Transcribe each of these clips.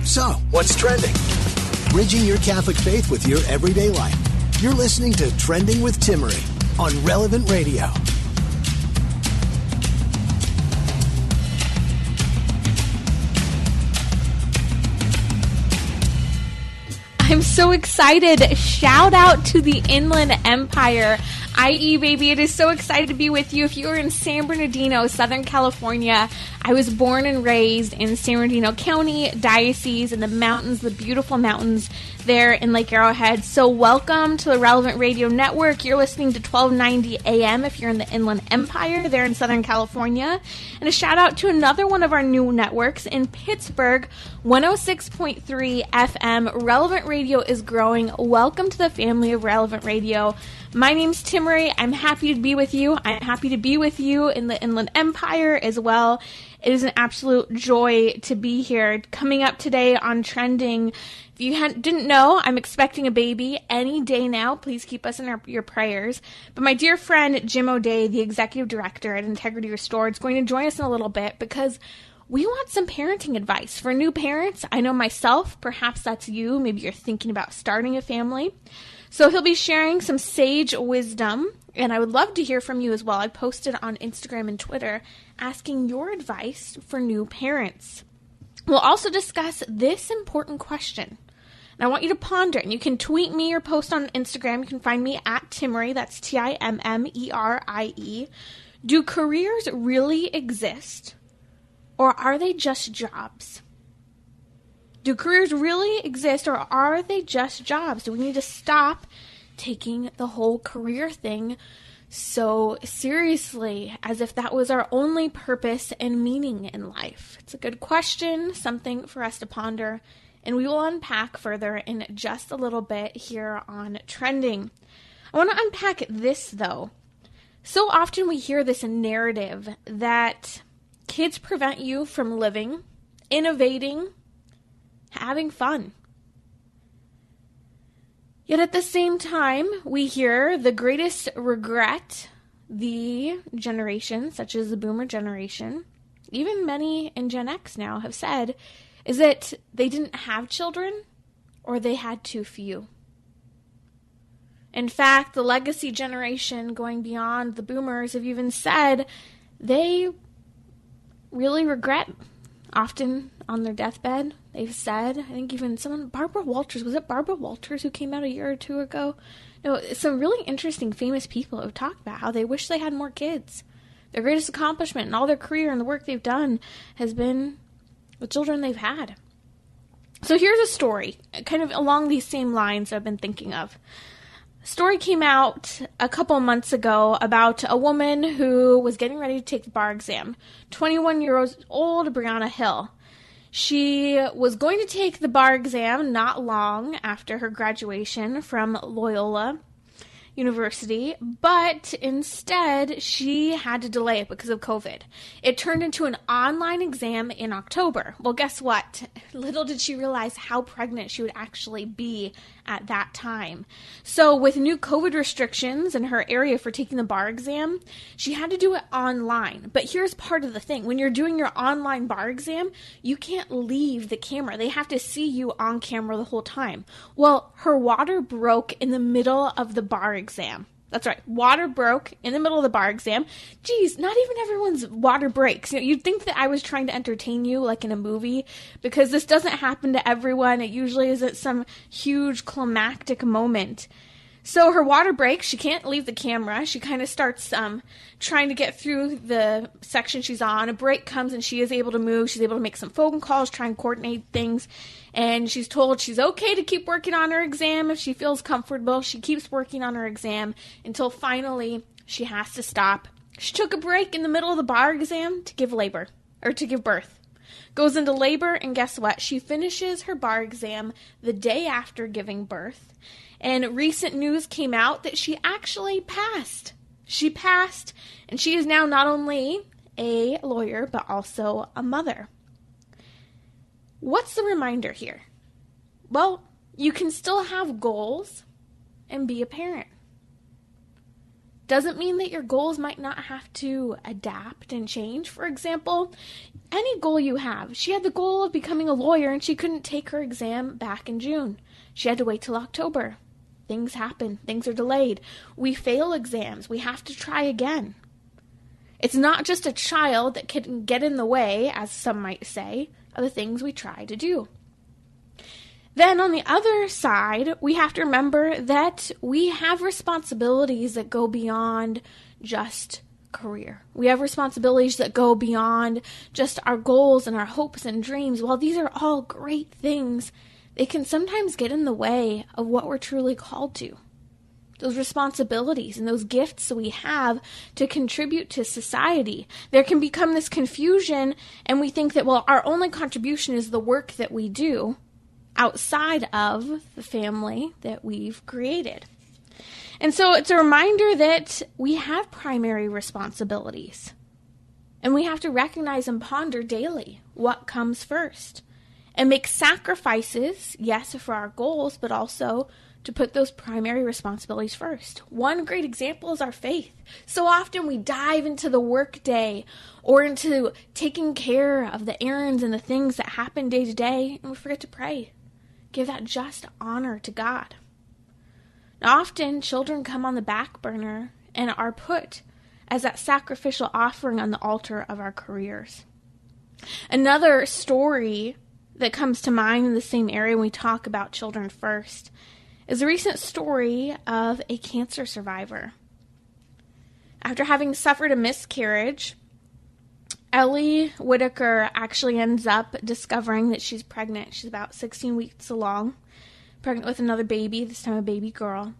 So, what's trending? Bridging your Catholic faith with your everyday life. You're listening to Trending with Timmerie on Relevant Radio. I'm so excited. Shout out to the Inland Empire. IE, baby, it is so excited to be with you. If you are in San Bernardino, Southern California, I was born and raised in San Bernardino County, Diocese, in the mountains, the beautiful mountains there in Lake Arrowhead. So welcome to the Relevant Radio Network. You're listening to 1290 AM if you're in the Inland Empire there in Southern California. And a shout out to another one of our new networks in Pittsburgh, 106.3 FM. Relevant Radio is growing. Welcome to the family of Relevant Radio. My name's Timmerie. I'm happy to be with you. I'm happy to be with you in the Inland Empire as well. It is an absolute joy to be here. Coming up today on Trending, if you didn't know, I'm expecting a baby any day now. Please keep us in your prayers. But my dear friend Jim O'Day, the executive director at Integrity Restored, is going to join us in a little bit because we want some parenting advice for new parents. I know myself, perhaps that's you. Maybe you're thinking about starting a family. So he'll be sharing some sage wisdom, and I would love to hear from you as well. I posted on Instagram and Twitter asking your advice for new parents. We'll also discuss this important question, and I want you to ponder it. And you can tweet me or post on Instagram. You can find me at Timmerie, that's Timmerie. Do careers really exist, or are they just jobs? Do careers really exist, or are they just jobs? Do we need to stop taking the whole career thing so seriously, as if that was our only purpose and meaning in life? It's a good question, something for us to ponder, and we will unpack further in just a little bit here on Trending. I want to unpack this, though. So often we hear this narrative that kids prevent you from living, innovating, having fun. Yet at the same time, we hear the greatest regret the generation, such as the boomer generation, even many in Gen X now have said, is that they didn't have children or they had too few. In fact, the legacy generation going beyond the boomers have even said they really regret, often on their deathbed, they've said, I think even Barbara Walters, was it Barbara Walters who came out a year or two ago? No, some really interesting famous people have talked about how they wish they had more kids. Their greatest accomplishment in all their career and the work they've done has been the children they've had. So here's a story, kind of along these same lines I've been thinking of. A story came out a couple months ago about a woman who was getting ready to take the bar exam. 21-year-old Brianna Hill. She was going to take the bar exam not long after her graduation from Loyola University, but instead she had to delay it because of COVID. It turned into an online exam in October. Well, guess what? Little did she realize how pregnant she would actually be at that time. So with new COVID restrictions in her area for taking the bar exam, she had to do it online. But here's part of the thing. When you're doing your online bar exam, you can't leave the camera. They have to see you on camera the whole time. Well, her water broke in the middle of the bar exam. That's right. Water broke in the middle of the bar exam. Geez, not even everyone's water breaks. You'd think that I was trying to entertain you like in a movie, because this doesn't happen to everyone. It usually isn't some huge climactic moment. So her water breaks. She can't leave the camera. She kind of starts trying to get through the section she's on. A break comes and she is able to move. She's able to make some phone calls, try and coordinate things. And she's told she's okay to keep working on her exam if she feels comfortable. She keeps working on her exam until finally she has to stop. She took a break in the middle of the bar exam to give birth. Goes into labor, and guess what? She finishes her bar exam the day after giving birth. And recent news came out that she actually passed. She passed, and she is now not only a lawyer, but also a mother. What's the reminder here? Well, you can still have goals and be a parent. doesn't mean that your goals might not have to adapt and change. For example, any goal you have. She had the goal of becoming a lawyer and she couldn't take her exam back in June. She had to wait till October. Things happen. Things are delayed. We fail exams. We have to try again. It's not just a child that can get in the way, as some might say, of the things we try to do. Then on the other side, we have to remember that we have responsibilities that go beyond just career. We have responsibilities that go beyond just our goals and our hopes and dreams. While these are all great things, they can sometimes get in the way of what we're truly called to. Those responsibilities and those gifts we have to contribute to society. There can become this confusion, and we think that, well, our only contribution is the work that we do outside of the family that we've created. And so it's a reminder that we have primary responsibilities. And we have to recognize and ponder daily what comes first. And make sacrifices, yes, for our goals, but also to put those primary responsibilities first. One great example is our faith. So often we dive into the work day or into taking care of the errands and the things that happen day to day, and we forget to pray. Give that just honor to God. Now, often children come on the back burner and are put as that sacrificial offering on the altar of our careers. Another story that comes to mind in the same area when we talk about children first is a recent story of a cancer survivor. After having suffered a miscarriage, Ellie Whitaker actually ends up discovering that she's pregnant. She's about 16 weeks along, pregnant with another baby, this time a baby girl.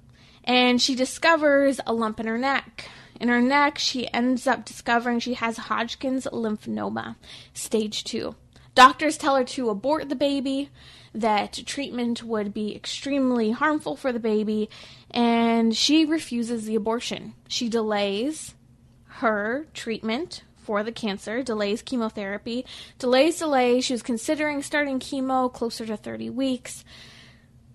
And she discovers a lump in her neck. In her neck, she ends up discovering she has Hodgkin's lymphoma, stage 2. Doctors tell her to abort the baby, that treatment would be extremely harmful for the baby, and she refuses the abortion. She delays her treatment for the cancer, delays chemotherapy, delays. She was considering starting chemo closer to 30 weeks.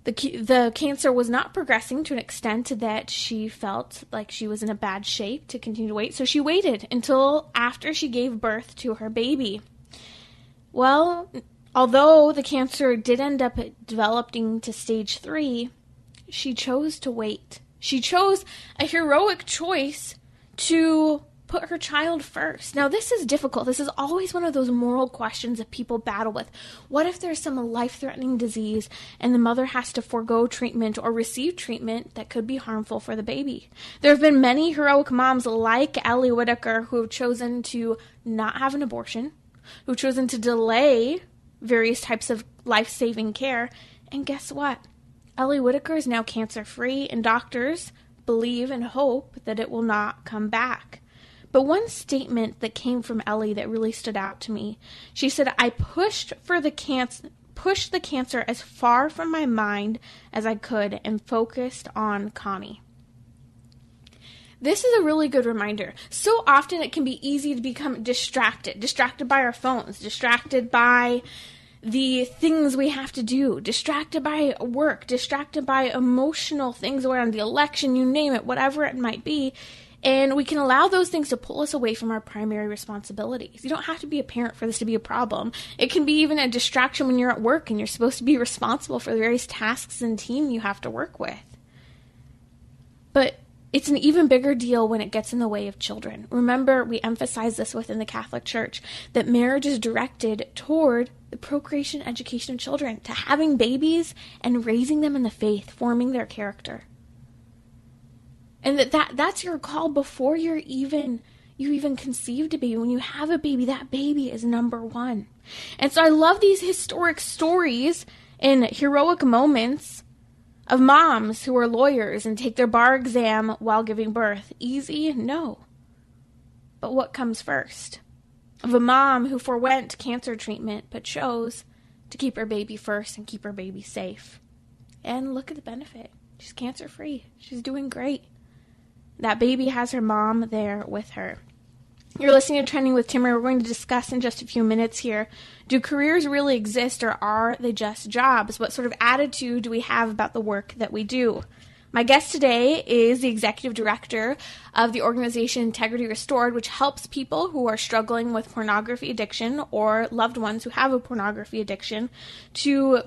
The cancer was not progressing to an extent that she felt like she was in a bad shape to continue to wait, so she waited until after she gave birth to her baby. Well, although the cancer did end up developing to stage 3, she chose to wait. She chose a heroic choice to put her child first. Now, this is difficult. This is always one of those moral questions that people battle with. What if there's some life-threatening disease and the mother has to forego treatment or receive treatment that could be harmful for the baby? There have been many heroic moms like Ellie Whitaker who have chosen to not have an abortion, who've chosen to delay various types of life-saving care. And guess what? Ellie Whitaker is now cancer-free, and doctors believe and hope that it will not come back. But one statement that came from Ellie that really stood out to me, she said, I pushed the cancer as far from my mind as I could and focused on Connie. This is a really good reminder. So often it can be easy to become distracted by our phones, distracted by the things we have to do, distracted by work, distracted by emotional things around the election, you name it, whatever it might be. And we can allow those things to pull us away from our primary responsibilities. You don't have to be a parent for this to be a problem. It can be even a distraction when you're at work and you're supposed to be responsible for the various tasks and team you have to work with. But it's an even bigger deal when it gets in the way of children. Remember, we emphasize this within the Catholic Church, that marriage is directed toward the procreation and education of children, to having babies and raising them in the faith, forming their character. And that's your call before you even conceived a baby. When you have a baby, that baby is number one. And so I love these historic stories and heroic moments of moms who are lawyers and take their bar exam while giving birth. Easy? No. But what comes first? Of a mom who forwent cancer treatment but chose to keep her baby first and keep her baby safe. And look at the benefit. She's cancer-free. She's doing great. That baby has her mom there with her. You're listening to Trending with Timmerie. We're going to discuss in just a few minutes here, do careers really exist or are they just jobs? What sort of attitude do we have about the work that we do? My guest today is the executive director of the organization Integrity Restored, which helps people who are struggling with pornography addiction or loved ones who have a pornography addiction to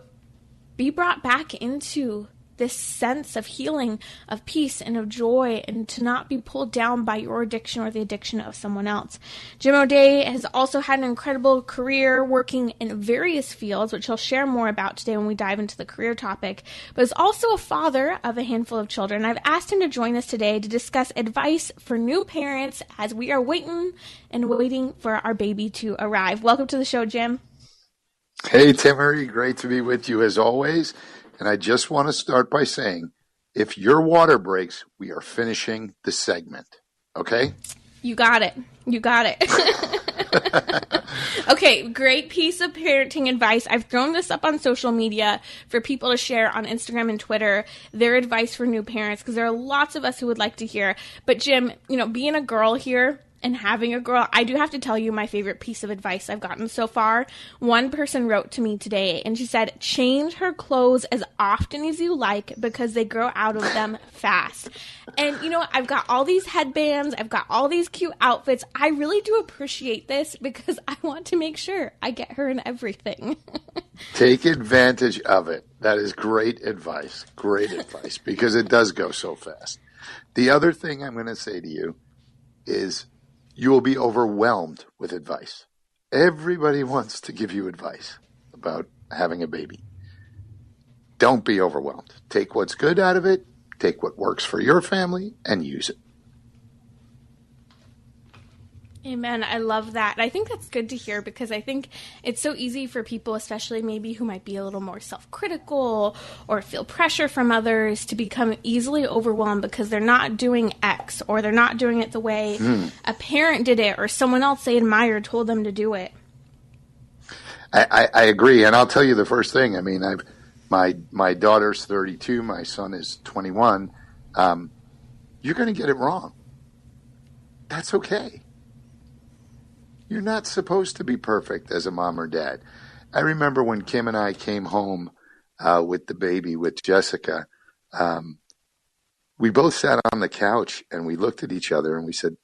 be brought back into this sense of healing, of peace, and of joy, and to not be pulled down by your addiction or the addiction of someone else. Jim O'Day has also had an incredible career working in various fields, which he'll share more about today when we dive into the career topic, but is also a father of a handful of children. I've asked him to join us today to discuss advice for new parents as we are waiting for our baby to arrive. Welcome to the show, Jim. Hey, Timmerie, great to be with you as always. And I just want to start by saying, if your water breaks, we are finishing the segment. Okay? You got it. Okay, great piece of parenting advice. I've thrown this up on social media for people to share on Instagram and Twitter, their advice for new parents, because there are lots of us who would like to hear. But Jim, being a girl here, and having a girl, I do have to tell you my favorite piece of advice I've gotten so far. One person wrote to me today and she said, change her clothes as often as you like because they grow out of them fast. And I've got all these headbands. I've got all these cute outfits. I really do appreciate this because I want to make sure I get her in everything. Take advantage of it. That is great advice because it does go so fast. The other thing I'm going to say to you is, you will be overwhelmed with advice. Everybody wants to give you advice about having a baby. Don't be overwhelmed. Take what's good out of it, take what works for your family, and use it. Amen. I love that. I think that's good to hear because I think it's so easy for people, especially maybe who might be a little more self-critical or feel pressure from others, to become easily overwhelmed because they're not doing X or they're not doing it the way a parent did it or someone else they admire told them to do it. I agree. And I'll tell you the first thing. I mean, my daughter's 32. My son is 21. You're going to get it wrong. That's okay. You're not supposed to be perfect as a mom or dad. I remember when Kim and I came home with the baby, with Jessica, we both sat on the couch and we looked at each other and we said,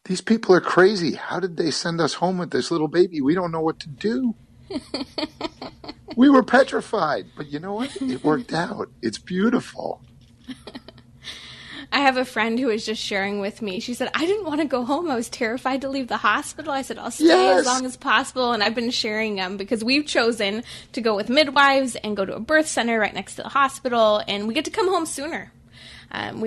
these people are crazy. How did they send us home with this little baby? We don't know what to do. We were petrified. But you know what? It worked out. It's beautiful. I have a friend who was just sharing with me. She said, I didn't want to go home. I was terrified to leave the hospital. I said, I'll stay as long as possible. And I've been sharing them because we've chosen to go with midwives and go to a birth center right next to the hospital. And we get to come home sooner. And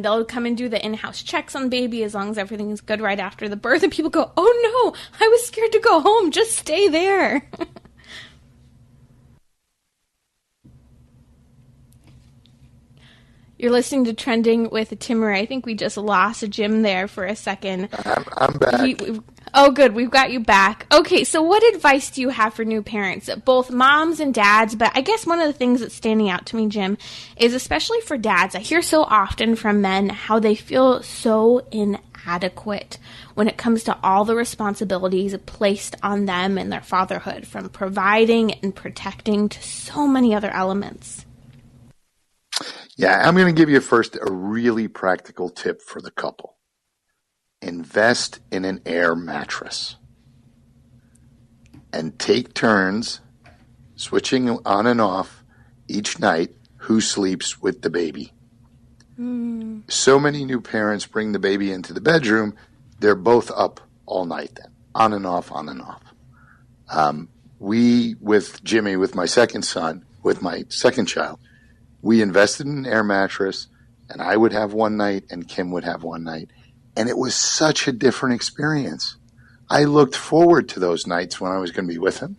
they'll come and do the in-house checks on baby as long as everything is good right after the birth. And people go, oh no, I was scared to go home. Just stay there. You're listening to Trending with Timmerie. I think we just lost Jim there for a second. I'm back. Oh, good. We've got you back. Okay, so what advice do you have for new parents, both moms and dads? But I guess one of the things that's standing out to me, Jim, is especially for dads, I hear so often from men how they feel so inadequate when it comes to all the responsibilities placed on them in their fatherhood, from providing and protecting to so many other elements. Yeah, I'm going to give you first a really practical tip for the couple. Invest in an air mattress and take turns switching on and off each night who sleeps with the baby. So many new parents bring the baby into the bedroom. They're both up all night then, on and off, on and off. We, with Jimmy, with my second son, with my second child, we invested in an air mattress, and I would have one night and Kim would have one night. And it was such a different experience. I looked forward to those nights when I was going to be with him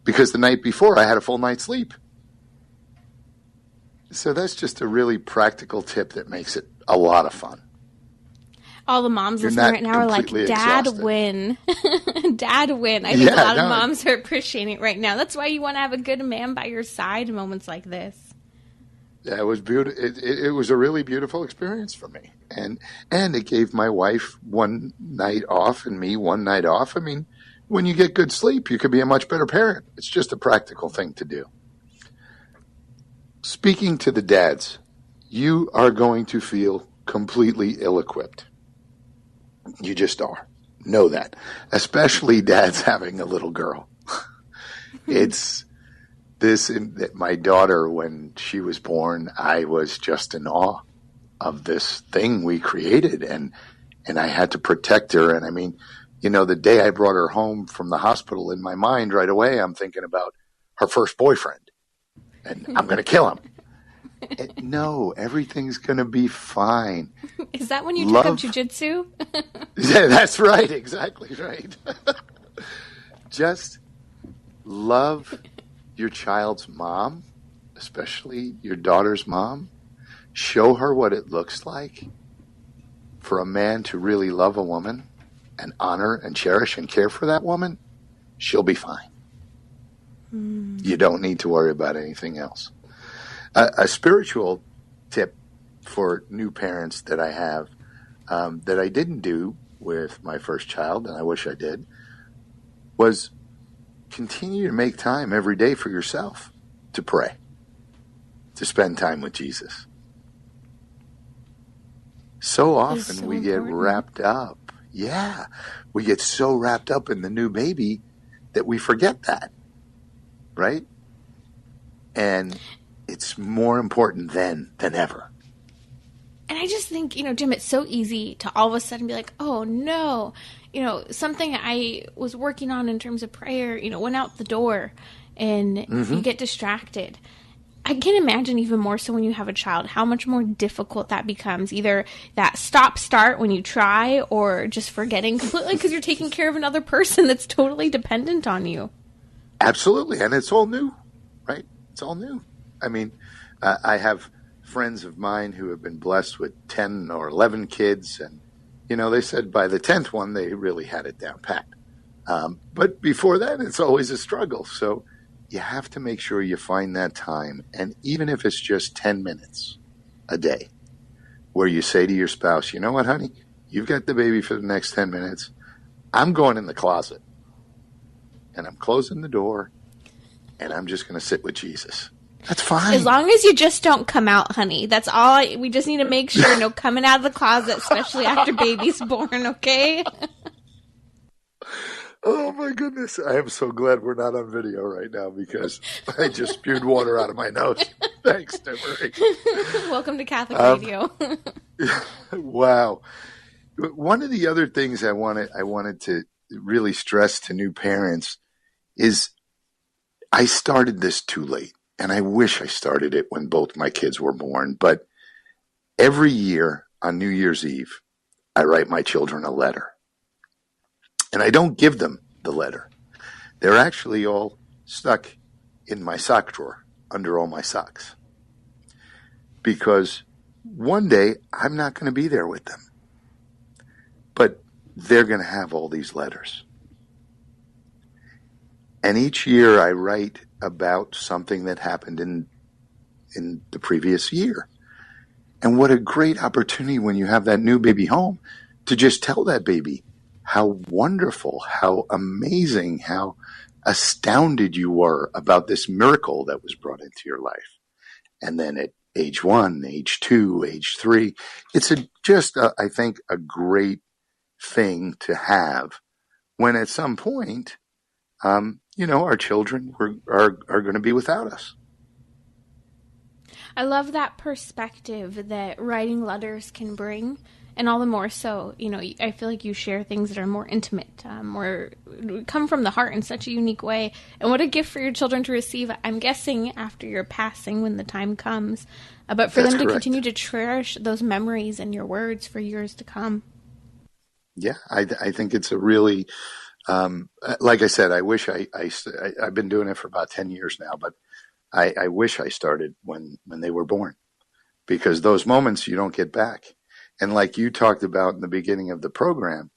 because the night before I had a full night's sleep. So that's just a really practical tip that makes it a lot of fun. All the moms listening right now are like, Dad, win. Dad, win. I think a lot of moms are appreciating it right now. That's why you want to have a good man by your side in moments like this. Yeah, it was beautiful. It was a really beautiful experience for me, and it gave my wife one night off and me one night off. I mean, when you get good sleep, you can be a much better parent. It's just a practical thing to do. Speaking to the dads, you are going to feel completely ill-equipped. You just are. Know that. Especially dads having a little girl. It's this, my daughter, when she was born, I was just in awe of this thing we created, and I had to protect her. And I mean, you know, the day I brought her home from the hospital, in my mind right away, I'm thinking about her first boyfriend, and I'm going to kill him. No, everything's going to be fine. Is that when you took up jujitsu? Yeah, that's right. Exactly right. Just love your child's mom, especially your daughter's mom. Show her what it looks like for a man to really love a woman and honor and cherish and care for that woman. She'll be fine. You don't need to worry about anything else. A spiritual tip for new parents that I have, that I didn't do with my first child, and I wish I did, was continue to make time every day for yourself to pray, to spend time with Jesus. So often we get wrapped up. Yeah, we get so wrapped up in the new baby that we forget that, right? And it's more important then than ever. And I just think, you know, Jim, it's so easy to all of a sudden be like, oh no, you know, something I was working on in terms of prayer, you know, went out the door, and you get distracted. I can imagine even more so when you have a child, how much more difficult that becomes. Either that stop-start when you try, or just forgetting completely because you're taking care of another person that's totally dependent on you. Absolutely. And it's all new, right? It's all new. I mean, I have friends of mine who have been blessed with 10 or 11 kids. And, you know, they said by the 10th one, they really had it down pat. But before that, it's always a struggle. So you have to make sure you find that time. And even if it's just 10 minutes a day, where you say to your spouse, you know what, honey, you've got the baby for the next 10 minutes. I'm going in the closet, and I'm closing the door, and I'm just going to sit with Jesus. That's fine. As long as you just don't come out, honey. That's all. We just need to make sure no coming out of the closet, especially after baby's born, okay? Oh, my goodness. I am so glad we're not on video right now because I just spewed water out of my nose. Thanks, Timmerie. Welcome to Catholic Radio. Wow. One of the other things I wanted to really stress to new parents is I started this too late. And I wish I started it when both my kids were born. But every year on New Year's Eve, I write my children a letter. And I don't give them the letter. They're actually all stuck in my sock drawer under all my socks. Because one day I'm not going to be there with them. But they're going to have all these letters. And each year I write about something that happened in the previous year. And what a great opportunity when you have that new baby home to just tell that baby how wonderful, how amazing, how astounded you were about this miracle that was brought into your life. And then at age 1, age 2, age 3, it's I think, a great thing to have when at some point, you know, our children are going to be without us. I love that perspective that writing letters can bring, and all the more so, you know, I feel like you share things that are more intimate, more come from the heart in such a unique way. And what a gift for your children to receive, I'm guessing, after your passing when the time comes, but for them to continue to cherish those memories and your words for years to come. Yeah, I think it's a really... like I said, I wish I've been doing it for about 10 years now, but I wish I started when they were born, because those moments you don't get back. And like you talked about in the beginning of the program,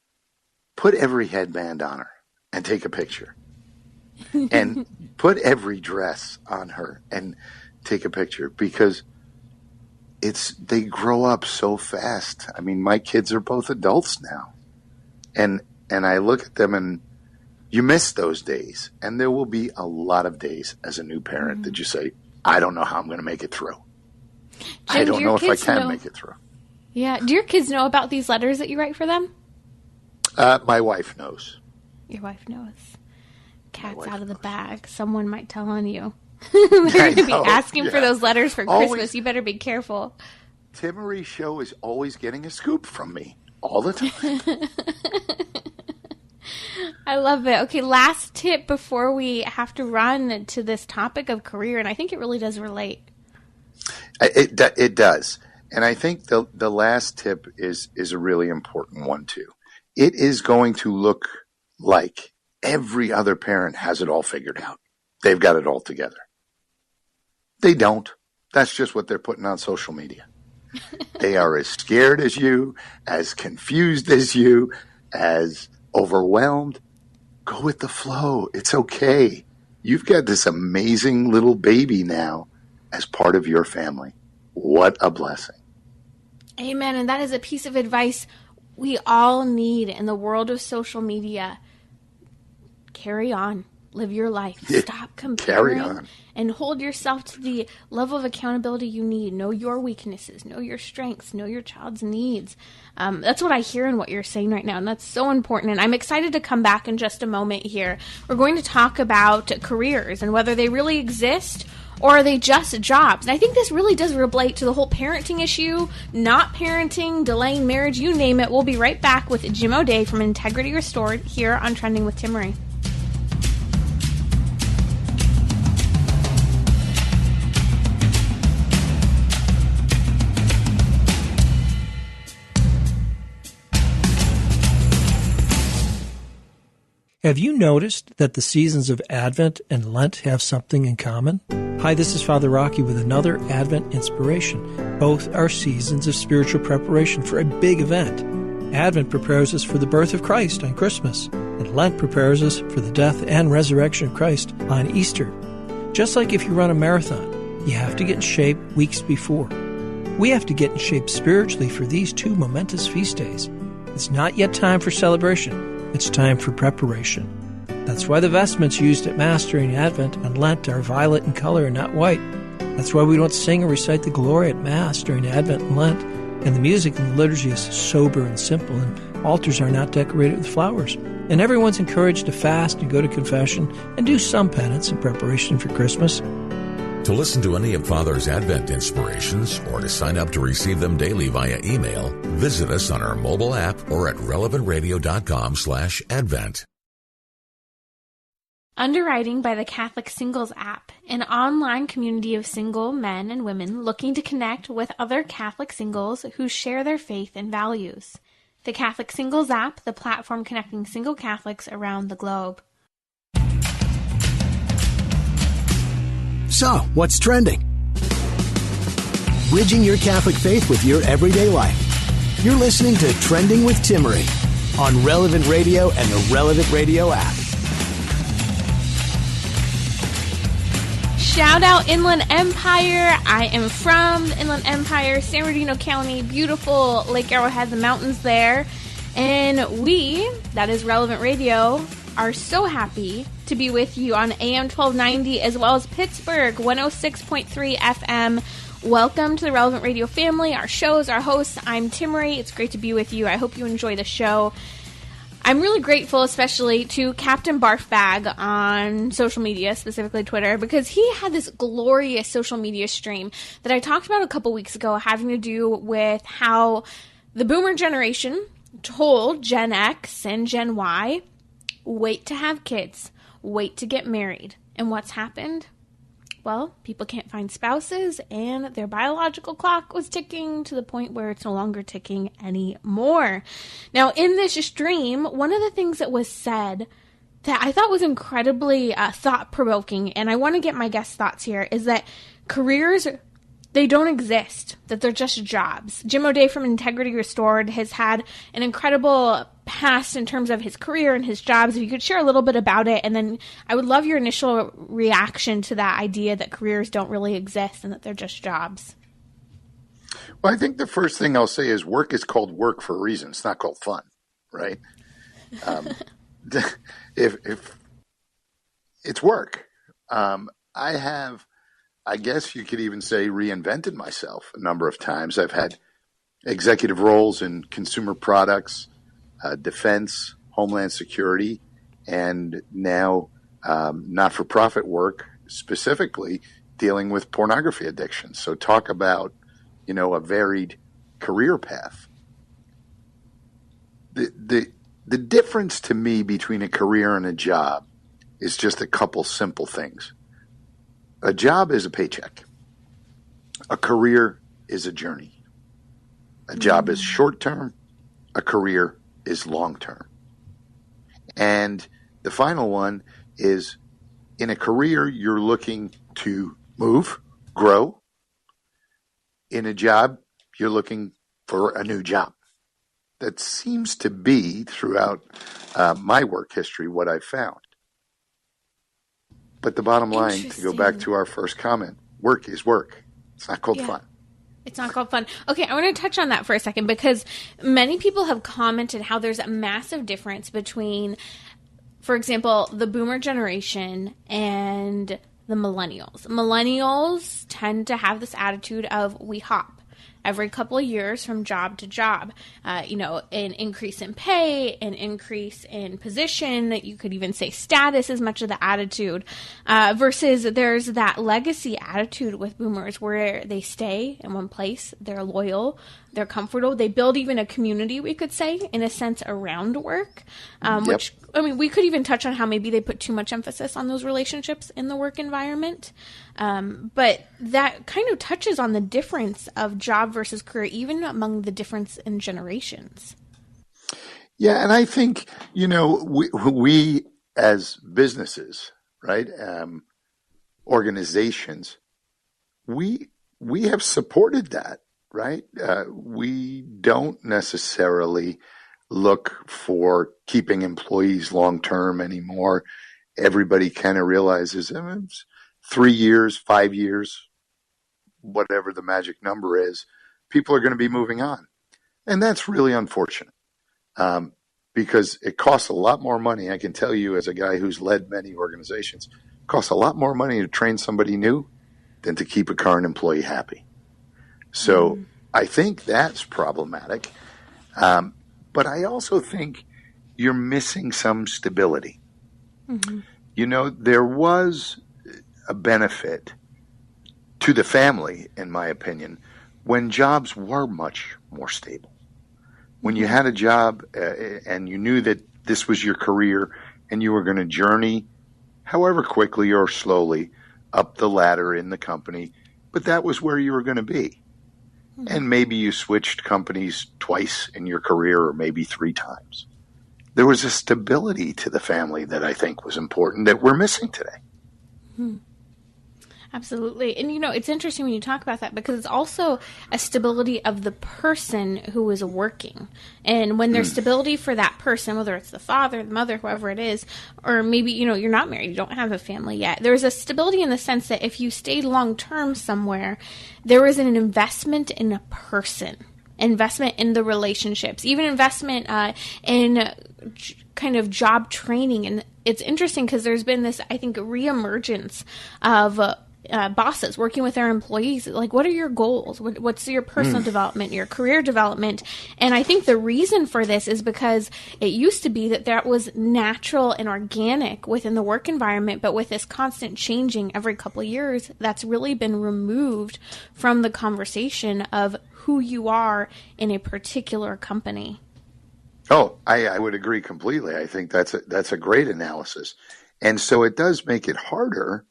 put every headband on her and take a picture, and put every dress on her and take a picture, because they grow up so fast. I mean, my kids are both adults now, and I look at them and you miss those days. And there will be a lot of days as a new parent that you say, I don't know how I'm going to make it through. I don't know if I can make it through. Yeah. Do your kids know about these letters that you write for them? My wife knows. Your wife knows. Cat's out of the bag. Someone might tell on you. They're going to be asking for those letters for Christmas. You better be careful. Timmerie show is always getting a scoop from me all the time. I love it. Okay, last tip before we have to run to this topic of career, and I think it really does relate. It does. And I think the last tip is a really important one, too. It is going to look like every other parent has it all figured out. They've got it all together. They don't. That's just what they're putting on social media. They are as scared as you, as confused as you, as overwhelmed. Go with the flow. It's okay. You've got this amazing little baby now as part of your family. What a blessing. Amen. And that is a piece of advice we all need in the world of social media. Carry on. Live your life. Stop comparing and hold yourself to the level of accountability you need. Know your weaknesses. Know your strengths. Know your child's needs. That's what I hear in what you're saying right now, and that's so important. And I'm excited to come back in just a moment here. We're going to talk about careers and whether they really exist or are they just jobs. And I think this really does relate to the whole parenting issue, not parenting, delaying marriage, you name it. We'll be right back with Jim O'Day from Integrity Restored here on Trending with Timmerie. Have you noticed that the seasons of Advent and Lent have something in common? Hi, this is Father Rocky with another Advent inspiration. Both are seasons of spiritual preparation for a big event. Advent prepares us for the birth of Christ on Christmas, and Lent prepares us for the death and resurrection of Christ on Easter. Just like if you run a marathon, you have to get in shape weeks before. We have to get in shape spiritually for these two momentous feast days. It's not yet time for celebration. It's time for preparation. That's why the vestments used at Mass during Advent and Lent are violet in color and not white. That's why we don't sing or recite the Glory at Mass during Advent and Lent, and the music in the liturgy is sober and simple, and altars are not decorated with flowers. And everyone's encouraged to fast and go to confession and do some penance in preparation for Christmas. To listen to any of Father's Advent inspirations or to sign up to receive them daily via email, visit us on our mobile app or at relevantradio.com/Advent. Underwriting by the Catholic Singles app, an online community of single men and women looking to connect with other Catholic singles who share their faith and values. The Catholic Singles app, the platform connecting single Catholics around the globe. So, what's trending? Bridging your Catholic faith with your everyday life. You're listening to Trending with Timmerie on Relevant Radio and the Relevant Radio app. Shout out Inland Empire. I am from the Inland Empire, San Bernardino County, beautiful Lake Arrowhead, the mountains there. And we, that is Relevant Radio, are so happy to be with you on AM 1290 as well as Pittsburgh 106.3 FM. Welcome to the Relevant Radio family, our shows, our hosts. I'm Timmerie. It's great to be with you. I hope you enjoy the show. I'm really grateful especially to Captain Barfbag on social media, specifically Twitter, because he had this glorious social media stream that I talked about a couple weeks ago having to do with how the boomer generation told Gen X and Gen Y, wait to have kids, wait to get married. And what's happened? Well, people can't find spouses, and their biological clock was ticking to the point where it's no longer ticking anymore. Now, in this stream, one of the things that was said that I thought was incredibly thought-provoking, and I want to get my guest thoughts here, is that careers, they don't exist, that they're just jobs. Jim O'Day from Integrity Restored has had an incredible past in terms of his career and his jobs. If you could share a little bit about it, and then I would love your initial reaction to that idea that careers don't really exist and that they're just jobs. Well, I think the first thing I'll say is work is called work for a reason. It's not called fun, right? If it's work. I have I guess you could even say reinvented myself a number of times. I've had executive roles in consumer products, defense, homeland security, and now not-for-profit work, specifically dealing with pornography addiction. So talk about, a varied career path. The difference to me between a career and a job is just a couple simple things. A job is a paycheck. A career is a journey. A job is short-term. A career is long-term. And the final one is, in a career, you're looking to move, grow. In a job, you're looking for a new job. That seems to be, throughout my work history, what I've found. But the bottom line, to go back to our first comment, work is work. It's not called fun. It's not called fun. Okay, I want to touch on that for a second, because many people have commented how there's a massive difference between, for example, the boomer generation and the millennials. Millennials tend to have this attitude of we hop every couple of years from job to job. An increase in pay, an increase in position, you could even say status is much of the attitude, versus there's that legacy attitude with boomers where they stay in one place, they're loyal, they're comfortable, they build even a community, we could say, in a sense, around work, which, we could even touch on how maybe they put too much emphasis on those relationships in the work environment. But that kind of touches on the difference of job versus career, even among the difference in generations. Yeah, and I think, we as businesses, right, organizations, we have supported that, right? We don't necessarily look for keeping employees long-term anymore. Everybody kind of realizes 3 years, 5 years, whatever the magic number is, people are going to be moving on. And that's really unfortunate, because it costs a lot more money. I can tell you, as a guy who's led many organizations, it costs a lot more money to train somebody new than to keep a current employee happy. So I think that's problematic. But I also think you're missing some stability. There was a benefit to the family, in my opinion, when jobs were much more stable. When you had a job and you knew that this was your career and you were going to journey, however quickly or slowly, up the ladder in the company, but that was where you were going to be. And maybe you switched companies twice in your career, or maybe 3 times. There was a stability to the family that I think was important that we're missing today. Absolutely. And, it's interesting when you talk about that, because it's also a stability of the person who is working. And when there's stability for that person, whether it's the father, the mother, whoever it is, or maybe, you're not married, you don't have a family yet. There's a stability in the sense that if you stayed long-term somewhere, there was an investment in a person, investment in the relationships, even investment in kind of job training. And it's interesting because there's been this, I think, reemergence of bosses working with their employees. Like, what are your goals? What's your personal development, your career development? And I think the reason for this is because it used to be that was natural and organic within the work environment, but with this constant changing every couple of years, that's really been removed from the conversation of who you are in a particular company. Oh, I would agree completely. I think that's a great analysis. And so it does make it harder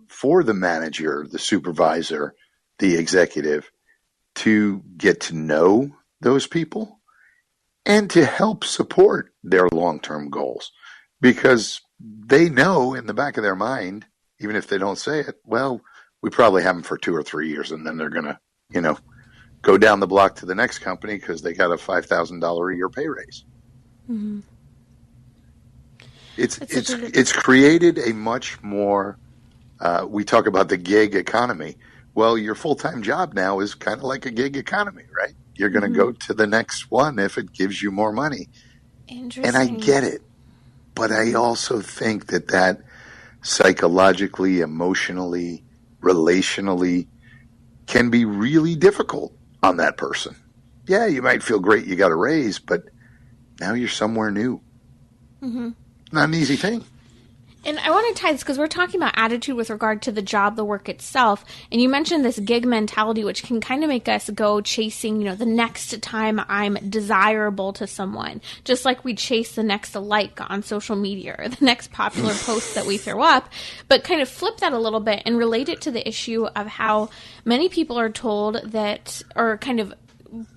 for the manager, the supervisor, the executive to get to know those people and to help support their long-term goals, because they know in the back of their mind, even if they don't say it, well, we probably have them for 2 or 3 years, and then they're going to, go down the block to the next company because they got a $5,000 a year pay raise. It's created a much more we talk about the gig economy. Well, your full-time job now is kind of like a gig economy, right? You're going to go to the next one if it gives you more money. Interesting. And I get it. But I also think that psychologically, emotionally, relationally can be really difficult on that person. Yeah, you might feel great you got a raise, but now you're somewhere new. Mm-hmm. Not an easy thing. And I want to tie this because we're talking about attitude with regard to the job, the work itself. And you mentioned this gig mentality, which can kind of make us go chasing, the next time I'm desirable to someone. Just like we chase the next like on social media or the next popular post that we throw up. But kind of flip that a little bit and relate it to the issue of how many people are told that, or kind of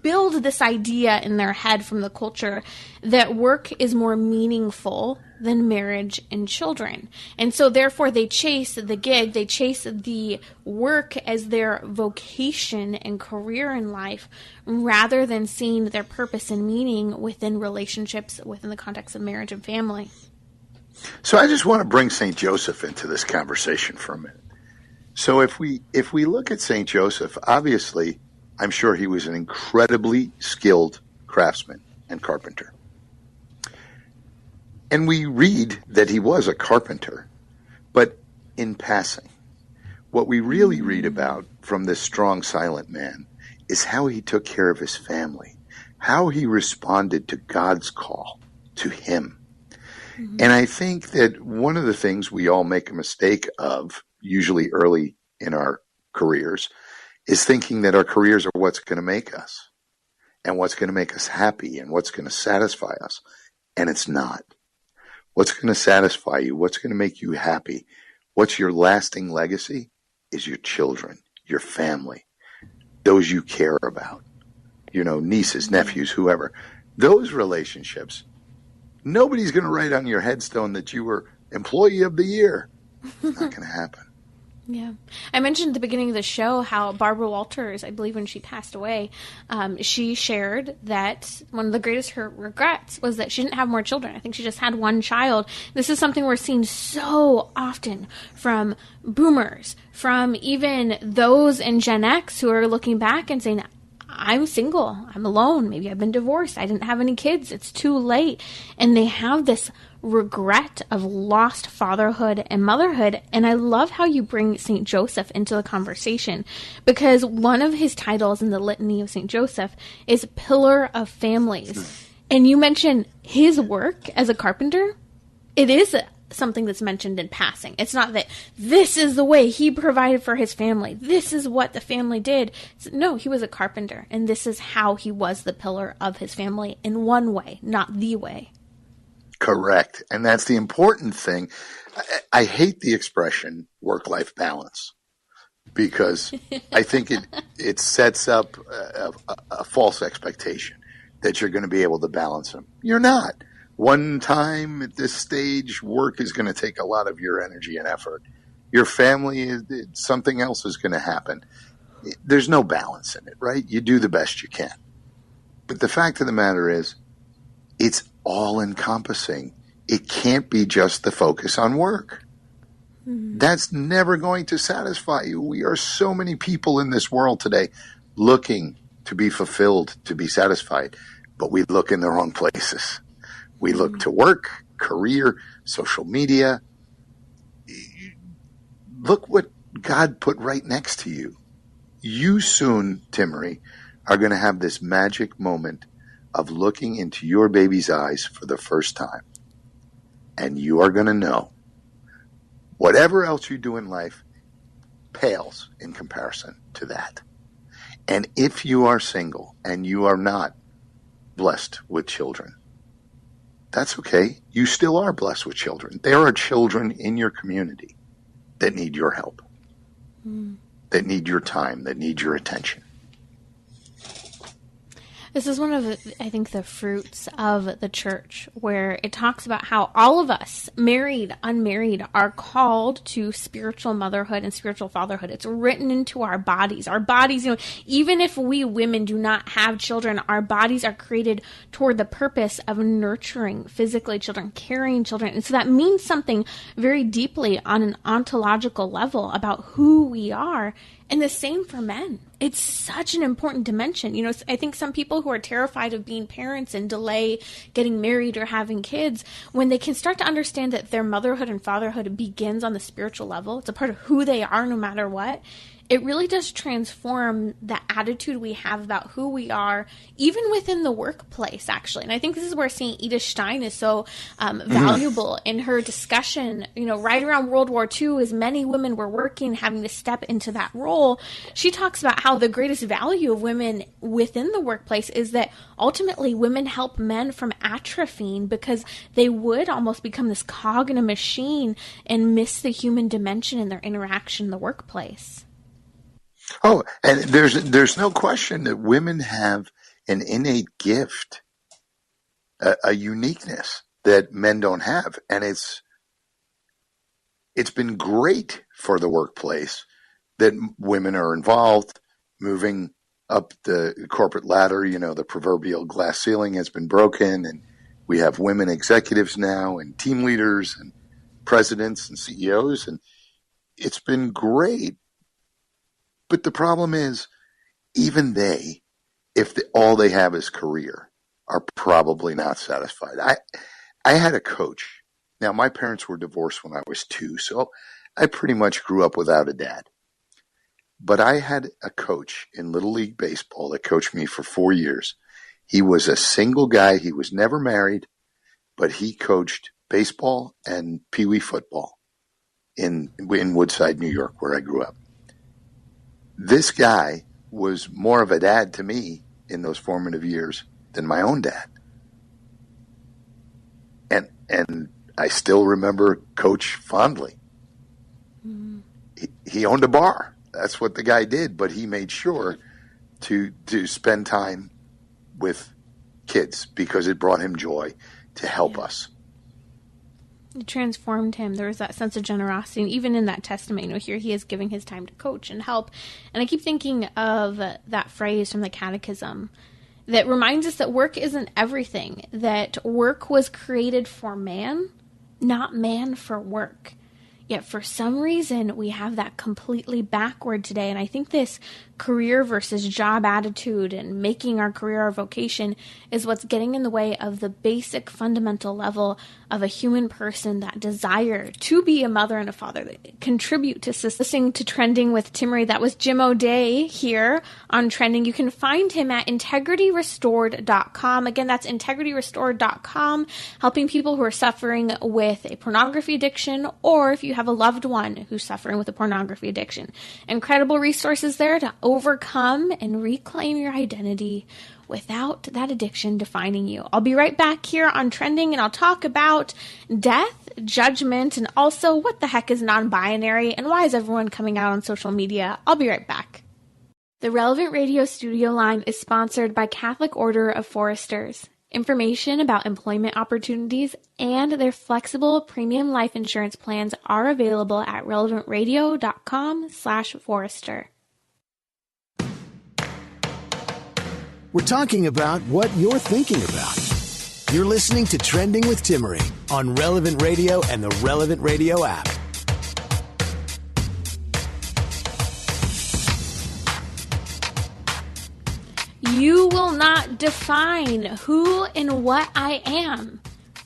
build this idea in their head from the culture that work is more meaningful than marriage and children. And so therefore they chase the gig, they chase the work as their vocation and career in life rather than seeing their purpose and meaning within relationships within the context of marriage and family. So I just want to bring St. Joseph into this conversation for a minute. So if we look at St. Joseph, obviously I'm sure he was an incredibly skilled craftsman and carpenter. And we read that he was a carpenter, but in passing. What we really read about from this strong, silent man is how he took care of his family, how he responded to God's call to him. Mm-hmm. And I think that one of the things we all make a mistake of, usually early in our careers, is thinking that our careers are what's going to make us and what's going to make us happy and what's going to satisfy us. And it's not. What's going to satisfy you, what's going to make you happy, what's your lasting legacy is your children, your family, those you care about, nieces, nephews, whoever. Those relationships, nobody's going to write on your headstone that you were employee of the year. It's not going to happen. Yeah. I mentioned at the beginning of the show how Barbara Walters, I believe when she passed away, she shared that one of the greatest her regrets was that she didn't have more children. I think she just had one child. This is something we're seeing so often from boomers, from even those in Gen X who are looking back and saying, I'm single, I'm alone, maybe I've been divorced, I didn't have any kids, it's too late. And they have this regret of lost fatherhood and motherhood. And I love how you bring St. Joseph into the conversation, because one of his titles in the Litany of St. Joseph is Pillar of Families. And you mentioned his work as a carpenter. It is something that's mentioned in passing. It's not that this is the way he provided for his family, this is what the family did. No, he was a carpenter, and this is how he was the pillar of his family in one way, not the way. Correct. And that's the important thing. I hate the expression work-life balance, because I think it sets up a false expectation that you're going to be able to balance them. You're not. One time at this stage, work is going to take a lot of your energy and effort. Your family, something else is going to happen. There's no balance in it, right? You do the best you can. But the fact of the matter is, it's all-encompassing. It can't be just the focus on work. Mm-hmm. That's never going to satisfy you. We are so many people in this world today looking to be fulfilled, to be satisfied, but we look in the wrong places. We look to work, career, social media. Look what God put right next to you. You soon, Timmerie, are going to have this magic moment of looking into your baby's eyes for the first time. And you are going to know whatever else you do in life pales in comparison to that. And if you are single and you are not blessed with children, that's okay. You still are blessed with children. There are children in your community that need your help, that need your time, that need your attention. This is one of, I think, the fruits of the church, where it talks about how all of us, married, unmarried, are called to spiritual motherhood and spiritual fatherhood. It's written into our bodies. Our bodies, even if we women do not have children, our bodies are created toward the purpose of nurturing physically children, carrying children. And so that means something very deeply on an ontological level about who we are. And the same for men. it's such an important dimension. You know, I think some people who are terrified of being parents and delay getting married or having kids, when they can start to understand that their motherhood and fatherhood begins on the spiritual level, it's a part of who they are no matter what, it really does transform the attitude we have about who we are, even within the workplace, actually. And I think this is where St. Edith Stein is so valuable in her discussion. You know, right around World War II, as many women were working, having to step into that role, she talks about how the greatest value of women within the workplace is that ultimately women help men from atrophying, because they would almost become this cog in a machine and miss the human dimension in their interaction in the workplace. Oh, and there's no question that women have an innate gift, a uniqueness that men don't have. And it's been great for the workplace that women are involved, moving up the corporate ladder. You know, the proverbial glass ceiling has been broken, and we have women executives now and team leaders and presidents and CEOs, and it's been great. But the problem is, even they, if all they have is career, are probably not satisfied. I had a coach. Now, my parents were divorced when I was 2, so I pretty much grew up without a dad. But I had a coach in Little League Baseball that coached me for 4 years. He was a single guy. He was never married, but he coached baseball and Pee Wee football in Woodside, New York, where I grew up. This guy was more of a dad to me in those formative years than my own dad. And I still remember Coach fondly. Mm. He owned a bar. That's what the guy did, but he made sure to spend time with kids because it brought him joy to help us. It transformed him. There was that sense of generosity. And even in that testament, you know, here he is giving his time to coach and help. And I keep thinking of that phrase from the Catechism that reminds us that work isn't everything, that work was created for man, not man for work. Yet for some reason, we have that completely backward today. And I think this career versus job attitude and making our career our vocation is what's getting in the way of the basic fundamental level of a human person, that desire to be a mother and a father, that contribute to listening to Trending with Timmerie. That was Jim O'Day here on Trending. You can find him at integrityrestored.com. Again, that's integrityrestored.com, helping people who are suffering with a pornography addiction, or if you have a loved one who's suffering with a pornography addiction. Incredible resources there to overcome and reclaim your identity without that addiction defining you. I'll be right back here on Trending, and I'll talk about death, judgment, and also what the heck is non-binary and why is everyone coming out on social media. I'll be right back. The Relevant Radio studio line is sponsored by Catholic Order of Foresters. Information about employment opportunities and their flexible premium life insurance plans are available at relevantradio.com/Forester. We're talking about what you're thinking about. You're listening to Trending with Timmerie on Relevant Radio and the Relevant Radio app. You will not define who and what I am.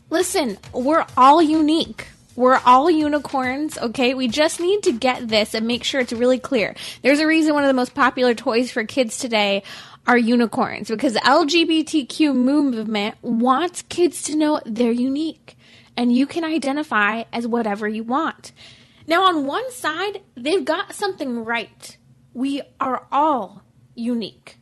Listen, we're all unique. We're all unicorns, okay? We just need to get this and make sure it's really clear. There's a reason one of the most popular toys for kids today are unicorns, because the LGBTQ movement wants kids to know they're unique and you can identify as whatever you want. Now, on one side, they've got something right. We are all unique,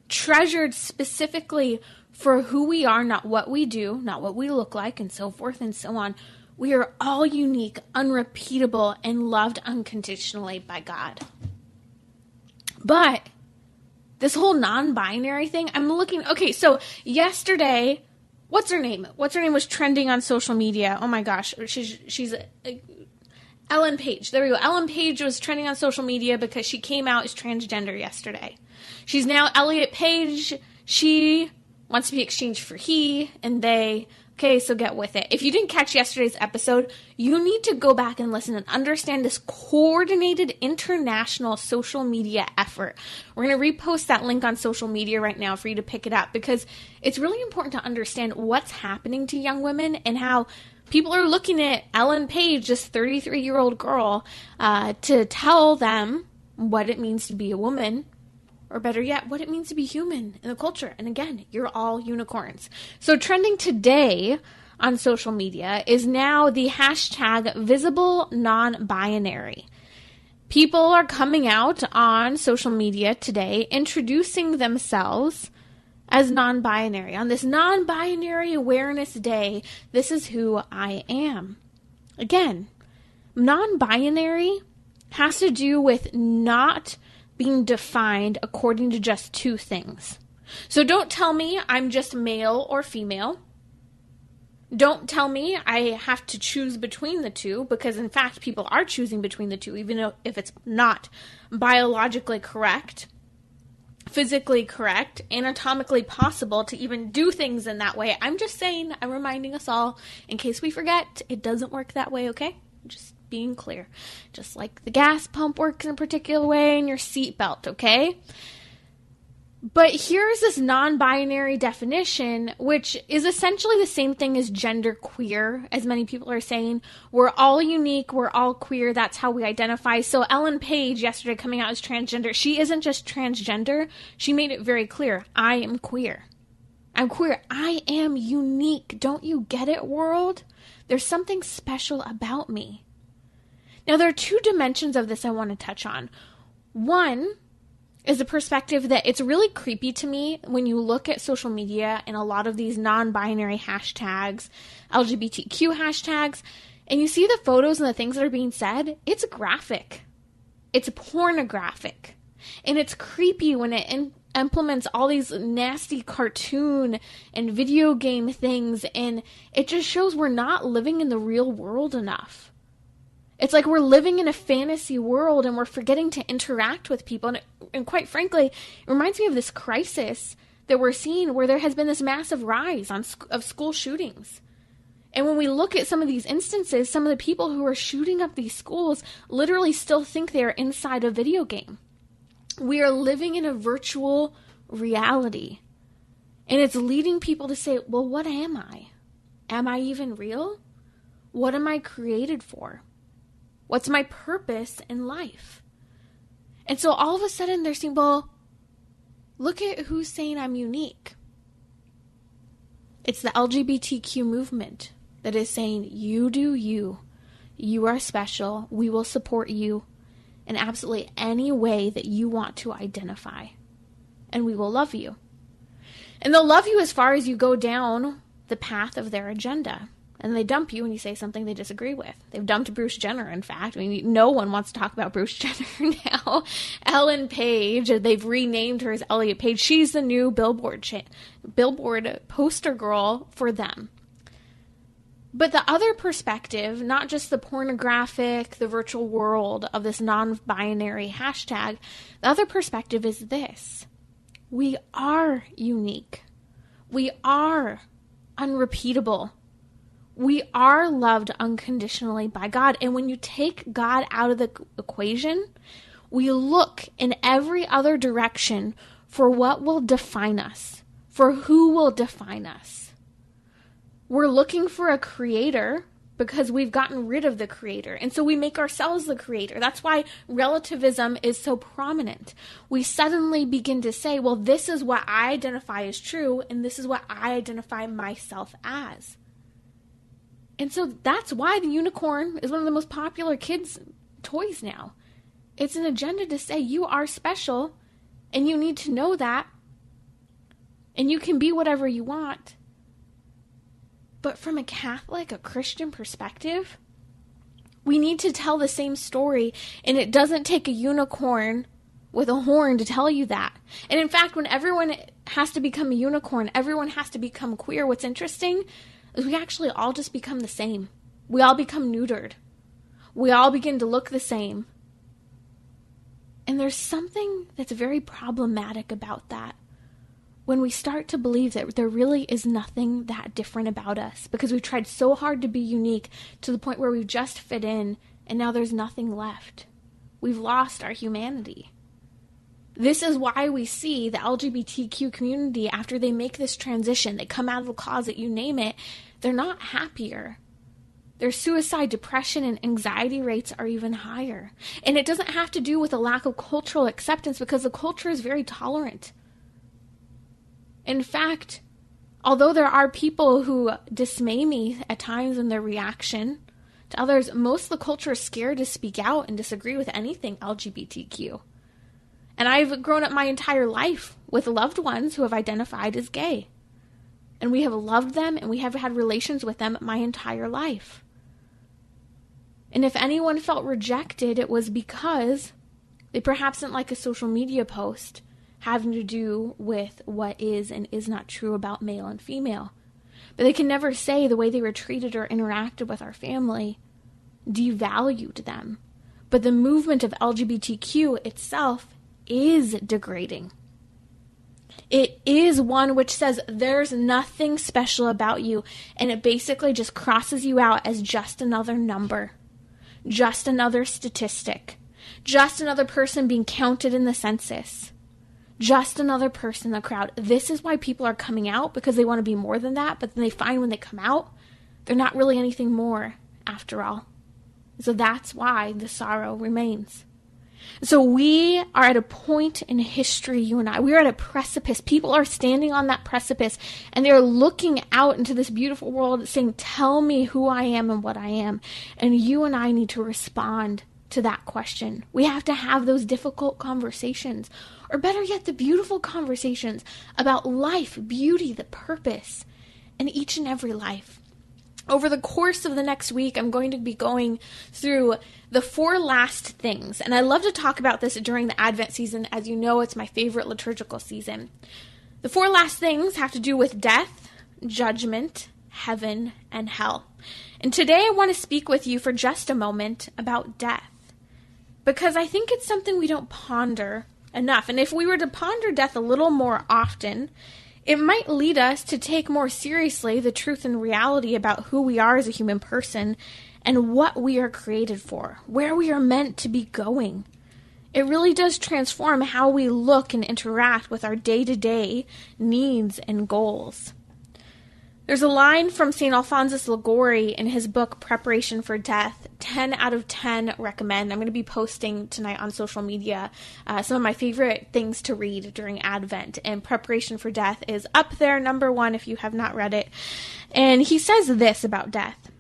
treasured specifically for who we are, not what we do, not what we look like, and so forth and so on. We are all unique, unrepeatable, and loved unconditionally by God. But this whole non-binary thing, I'm looking... Okay, so yesterday, what's her name? What's her name was trending on social media. Oh my gosh, she's Ellen Page. There we go. Ellen Page was trending on social media because she came out as transgender yesterday. She's now Elliot Page. She wants to be exchanged for he and they. Okay, so get with it. If you didn't catch yesterday's episode, you need to go back and listen and understand this coordinated international social media effort. We're going to repost that link on social media right now for you to pick it up, because it's really important to understand what's happening to young women and how people are looking at Ellen Page, this 33-year-old girl, to tell them what it means to be a woman, or better yet, what it means to be human in the culture. And again, you're all unicorns. So trending today on social media is now the hashtag visible non-binary. People are coming out on social media today introducing themselves as non-binary. On this non-binary awareness day, this is who I am. Again, non-binary has to do with not being defined according to just two things. So don't tell me I'm just male or female. Don't tell me I have to choose between the two, because in fact people are choosing between the two, even if it's not biologically correct, physically correct, anatomically possible to even do things in that way. I'm just saying, I'm reminding us all, in case we forget, it doesn't work that way, okay? Just being clear. Just like the gas pump works in a particular way and your seatbelt, okay? But here's this non-binary definition, which is essentially the same thing as gender queer, as many people are saying. We're all unique, we're all queer, that's how we identify. So Ellen Page, yesterday coming out as transgender, she isn't just transgender, she made it very clear. I am queer. I'm queer. I am unique. Don't you get it, world? There's something special about me. Now, there are two dimensions of this I want to touch on. One is the perspective that it's really creepy to me when you look at social media and a lot of these non-binary hashtags, LGBTQ hashtags, and you see the photos and the things that are being said. It's graphic. It's pornographic. And it's creepy when it implements all these nasty cartoon and video game things, and it just shows we're not living in the real world enough. It's like we're living in a fantasy world and we're forgetting to interact with people. And quite frankly, it reminds me of this crisis that we're seeing where there has been this massive rise of school shootings. And when we look at some of these instances, some of the people who are shooting up these schools literally still think they're inside a video game. We are living in a virtual reality. And it's leading people to say, well, what am I? Am I even real? What am I created for? What's my purpose in life? And so all of a sudden they're saying, well, look at who's saying I'm unique. It's the LGBTQ movement that is saying, you do you. You are special. We will support you in absolutely any way that you want to identify. And we will love you. And they'll love you as far as you go down the path of their agenda. And they dump you when you say something they disagree with. They've dumped Bruce Jenner, in fact. I mean, no one wants to talk about Bruce Jenner now. Ellen Page, they've renamed her as Elliot Page. She's the new Billboard poster girl for them. But the other perspective, not just the pornographic, the virtual world of this non-binary hashtag, the other perspective is this. We are unique. We are unrepeatable. We are loved unconditionally by God. And when you take God out of the equation, we look in every other direction for what will define us, for who will define us. We're looking for a creator because we've gotten rid of the creator. And so we make ourselves the creator. That's why relativism is so prominent. We suddenly begin to say, well, this is what I identify as true, and this is what I identify myself as. And so that's why the unicorn is one of the most popular kids' toys now. It's an agenda to say you are special and you need to know that. And you can be whatever you want. But from a Catholic, a Christian perspective, we need to tell the same story. And it doesn't take a unicorn with a horn to tell you that. And in fact, when everyone has to become a unicorn, everyone has to become queer, what's interesting is we actually all just become the same. We all become neutered. We all begin to look the same. And there's something that's very problematic about that, when we start to believe that there really is nothing that different about us, because we've tried so hard to be unique to the point where we've just fit in, and now there's nothing left. We've lost our humanity. This is why we see the LGBTQ community, after they make this transition, they come out of the closet, you name it, they're not happier. Their suicide, depression, and anxiety rates are even higher. And it doesn't have to do with a lack of cultural acceptance, because the culture is very tolerant. In fact, although there are people who dismay me at times in their reaction to others, most of the culture is scared to speak out and disagree with anything LGBTQ. And I've grown up my entire life with loved ones who have identified as gay. And we have loved them, and we have had relations with them my entire life. And if anyone felt rejected, it was because they perhaps didn't like a social media post having to do with what is and is not true about male and female. But they can never say the way they were treated or interacted with our family devalued them. But the movement of LGBTQ itself is degrading. It is one which says there's nothing special about you, and it basically just crosses you out as just another number, just another statistic, just another person being counted in the census, just another person in the crowd. This is why people are coming out, because they want to be more than that, but then they find when they come out, they're not really anything more after all. So that's why the sorrow remains. So we are at a point in history, you and I. We are at a precipice. People are standing on that precipice, and they're looking out into this beautiful world saying, tell me who I am and what I am. And you and I need to respond to that question. We have to have those difficult conversations, or better yet, the beautiful conversations about life, beauty, the purpose in each and every life. Over the course of the next week, I'm going to be going through the 4 last things. And I love to talk about this during the Advent season. As you know, it's my favorite liturgical season. The 4 last things have to do with death, judgment, heaven, and hell. And today I want to speak with you for just a moment about death, because I think it's something we don't ponder enough. And if we were to ponder death a little more often, it might lead us to take more seriously the truth and reality about who we are as a human person and what we are created for, where we are meant to be going. It really does transform how we look and interact with our day-to-day needs and goals. There's a line from St. Alphonsus Liguori in his book, Preparation for Death, 10 out of 10 recommend. I'm going to be posting tonight on social media some of my favorite things to read during Advent, and Preparation for Death is up there, number 1, if you have not read it. And he says this about death.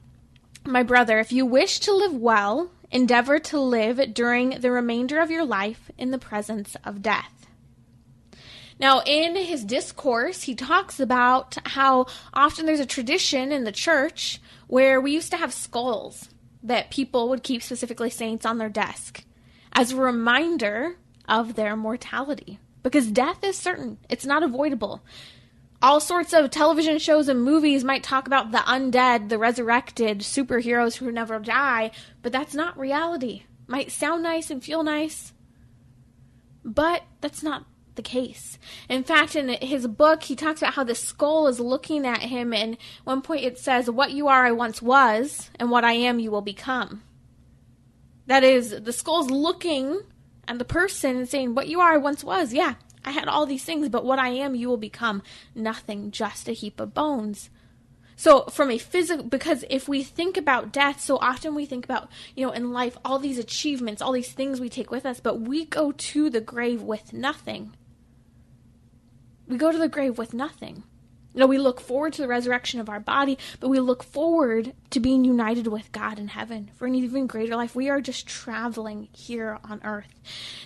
My brother, if you wish to live well, endeavor to live during the remainder of your life in the presence of death. Now, in his discourse, he talks about how often there's a tradition in the church where we used to have skulls that people would keep, specifically saints, on their desk as a reminder of their mortality. Because death is certain. It's not avoidable. All sorts of television shows and movies might talk about the undead, the resurrected superheroes who never die, but that's not reality. Might sound nice and feel nice, but that's not the case. In fact, in his book, he talks about how the skull is looking at him, and at one point it says, what you are I once was, and what I am you will become. That is, the skull's looking at the person and saying, what you are I once was, yeah, I had all these things, but what I am you will become nothing, just a heap of bones. So from a physical, because if we think about death, so often we think about, in life, all these achievements, all these things we take with us, but we go to the grave with nothing. We go to the grave with nothing. We look forward to the resurrection of our body, but we look forward to being united with God in heaven for an even greater life. We are just traveling here on earth.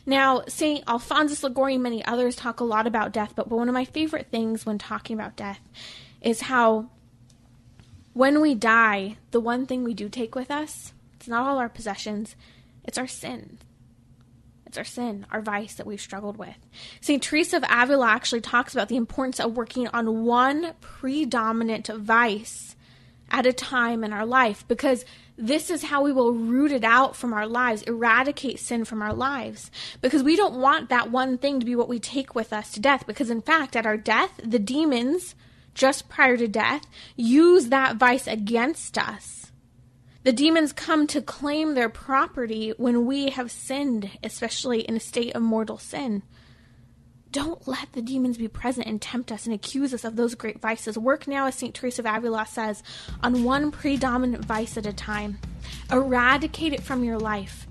Now, St. Alphonsus Liguori and many others talk a lot about death, but one of my favorite things when talking about death is how when we die, the one thing we do take with us, it's not all our possessions, it's our sin. It's our sin, our vice that we've struggled with. St. Teresa of Avila actually talks about the importance of working on one predominant vice at a time in our life, because this is how we will root it out from our lives, eradicate sin from our lives, because we don't want that one thing to be what we take with us to death, because in fact, at our death, the demons, just prior to death, use that vice against us. The demons come to claim their property when we have sinned, especially in a state of mortal sin. Don't let the demons be present and tempt us and accuse us of those great vices. Work now, as St. Teresa of Avila says, on one predominant vice at a time. Eradicate it from your life.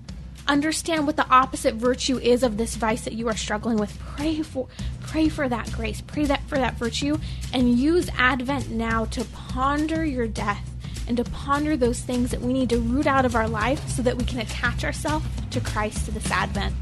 Understand what the opposite virtue is of this vice that you are struggling with. Pray for that grace. Pray for that virtue, and use Advent now to ponder your death and to ponder those things that we need to root out of our life so that we can attach ourselves to Christ to this Advent.